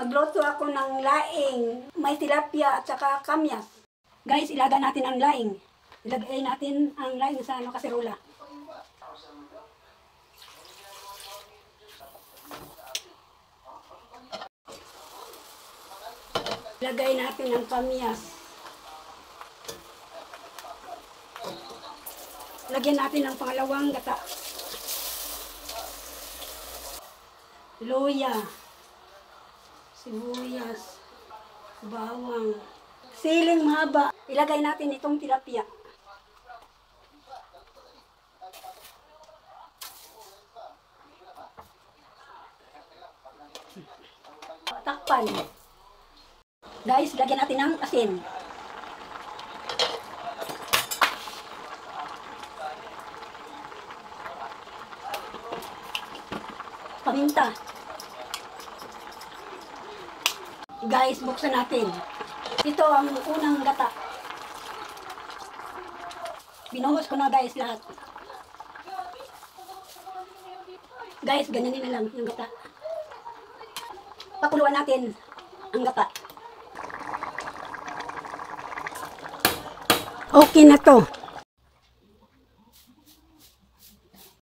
Magluto ako ng laing. May tilapia at saka kamyas. Guys, ilagay natin ang laing. Ilagay natin ang laing sa kaserola. Ilagay natin ang kamyas. Lagyan natin ang pangalawang gata. Luya, sibuyas, bawang, siling mahaba. Ilagay natin itong tilapia. Takpan. Guys, lagyan natin ng asin. Paminta. Guys, buksan natin. Ito ang unang gata. Binuhos ko na guys lahat. Guys, ganyanin na lang yung gata. Pakuluan natin ang gata. Okay na to.